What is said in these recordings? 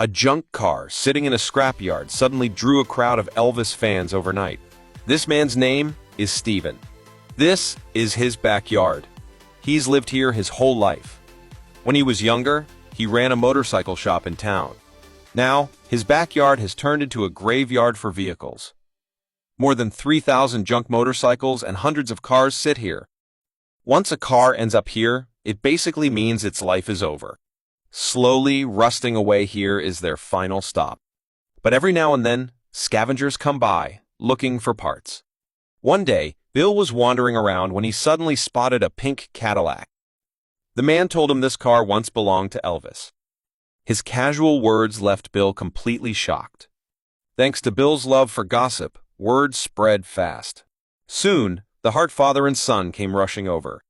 A junk car sitting in a scrapyard suddenly drew a crowd of Elvis fans overnight. This man's name is Steven. This is his backyard. He's lived here his whole life. When he was younger, he ran a motorcycle shop in town. Now, his backyard has turned into a graveyard for vehicles. More than 3,000 junk motorcycles and hundreds of cars sit here. Once a car ends up here, it basically means its life is over. Slowly rusting away here is their final stop. But every now and then, scavengers come by, looking for parts. One day, Bill was wandering around when he suddenly spotted a pink Cadillac. The man told him this car once belonged to Elvis. His casual words left Bill completely shocked. Thanks to Bill's love for gossip, word spread fast. Soon, the Hart father and son came rushing over.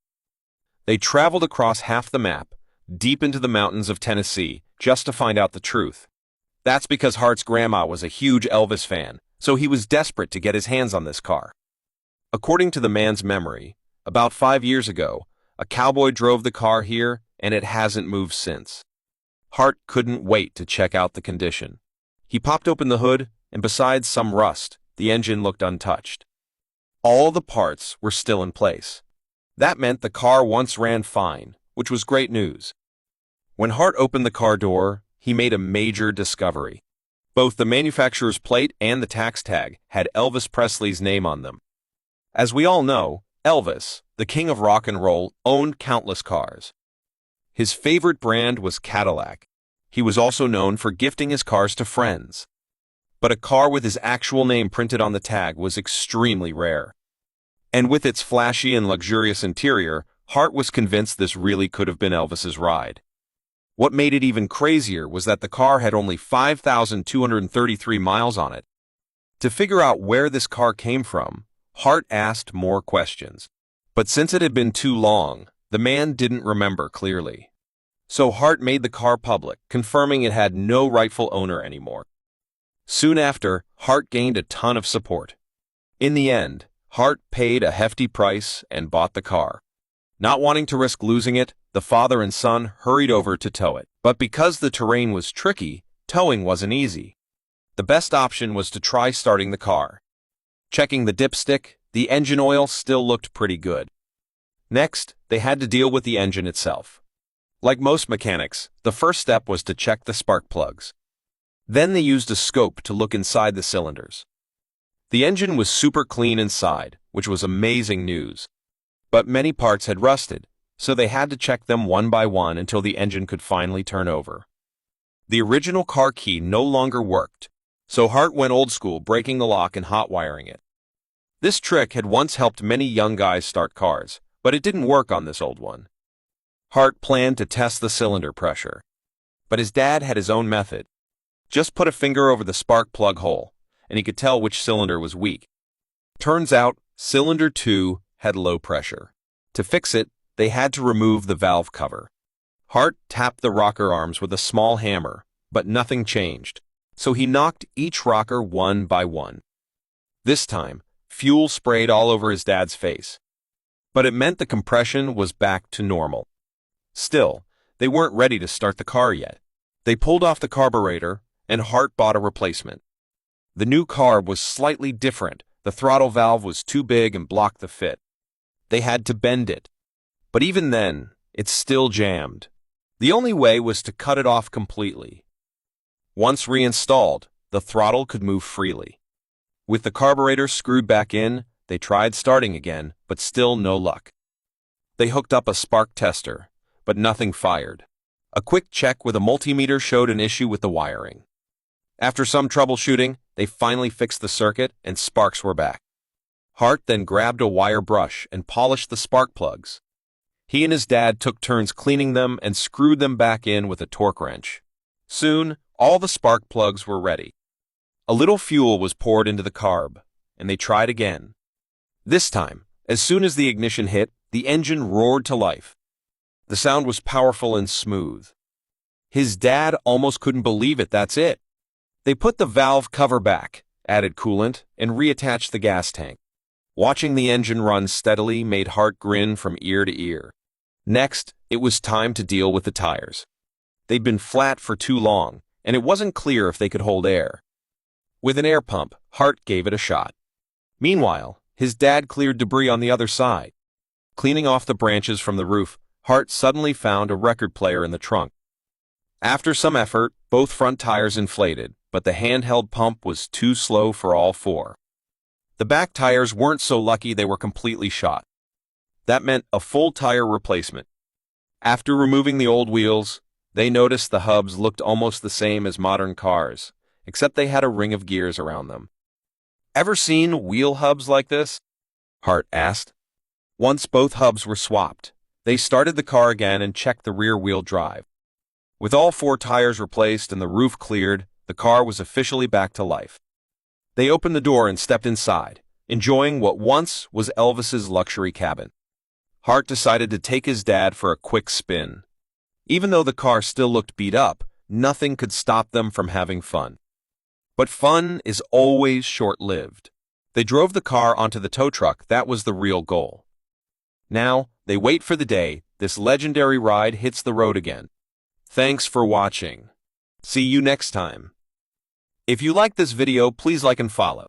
They traveled across half the map, deep into the mountains of Tennessee, just to find out the truth. That's because Hart's grandma was a huge Elvis fan, so he was desperate to get his hands on this car. According to the man's memory, about 5 years ago, a cowboy drove the car here, and it hasn't moved since. Hart couldn't wait to check out the condition. He popped open the hood, and besides some rust, the engine looked untouched. All the parts were still in place. That meant the car once ran fine, which was great news. When Hart opened the car door, he made a major discovery. Both the manufacturer's plate and the tax tag had Elvis Presley's name on them. As we all know, Elvis, the king of rock and roll, owned countless cars. His favorite brand was Cadillac. He was also known for gifting his cars to friends. But a car with his actual name printed on the tag was extremely rare. And with its flashy and luxurious interior, Hart was convinced this really could have been Elvis's ride. What made it even crazier was that the car had only 5,233 miles on it. To figure out where this car came from, Hart asked more questions. But since it had been too long, the man didn't remember clearly. So Hart made the car public, confirming it had no rightful owner anymore. Soon after, Hart gained a ton of support. In the end, Hart paid a hefty price and bought the car. Not wanting to risk losing it, the father and son hurried over to tow it. But because the terrain was tricky, towing wasn't easy. The best option was to try starting the car. Checking the dipstick, the engine oil still looked pretty good. Next, they had to deal with the engine itself. Like most mechanics, the first step was to check the spark plugs. Then they used a scope to look inside the cylinders. The engine was super clean inside, which was amazing news. But many parts had rusted, so they had to check them one by one until the engine could finally turn over. The original car key no longer worked, so Hart went old school, breaking the lock and hot wiring it. This trick had once helped many young guys start cars, but it didn't work on this old one. Hart planned to test the cylinder pressure, but his dad had his own method. Just put a finger over the spark plug hole, and he could tell which cylinder was weak. Turns out, cylinder 2 had low pressure. To fix it, they had to remove the valve cover. Hart tapped the rocker arms with a small hammer, but nothing changed, so he knocked each rocker one by one. This time, fuel sprayed all over his dad's face. But it meant the compression was back to normal. Still, they weren't ready to start the car yet. They pulled off the carburetor, and Hart bought a replacement. The new carb was slightly different. The throttle valve was too big and blocked the fit. They had to bend it. But even then, it still jammed. The only way was to cut it off completely. Once reinstalled, the throttle could move freely. With the carburetor screwed back in, they tried starting again, but still no luck. They hooked up a spark tester, but nothing fired. A quick check with a multimeter showed an issue with the wiring. After some troubleshooting, they finally fixed the circuit and sparks were back. Hart then grabbed a wire brush and polished the spark plugs. He and his dad took turns cleaning them and screwed them back in with a torque wrench. Soon, all the spark plugs were ready. A little fuel was poured into the carb, and they tried again. This time, as soon as the ignition hit, the engine roared to life. The sound was powerful and smooth. His dad almost couldn't believe it. That's it. They put the valve cover back, added coolant, and reattached the gas tank. Watching the engine run steadily made Hart grin from ear to ear. Next, it was time to deal with the tires. They'd been flat for too long, and it wasn't clear if they could hold air. With an air pump, Hart gave it a shot. Meanwhile, his dad cleared debris on the other side. Cleaning off the branches from the roof, Hart suddenly found a record player in the trunk. After some effort, both front tires inflated, but the handheld pump was too slow for all four. The back tires weren't so lucky, they were completely shot. That meant a full tire replacement. After removing the old wheels, they noticed the hubs looked almost the same as modern cars, except they had a ring of gears around them. "Ever seen wheel hubs like this?" Hart asked. Once both hubs were swapped, they started the car again and checked the rear-wheel drive. With all four tires replaced and the roof cleared, the car was officially back to life. They opened the door and stepped inside, enjoying what once was Elvis's luxury cabin. Hart decided to take his dad for a quick spin. Even though the car still looked beat up, nothing could stop them from having fun. But fun is always short-lived. They drove the car onto the tow truck. That was the real goal. Now, they wait for the day this legendary ride hits the road again. Thanks for watching. See you next time. If you like this video, please like and follow.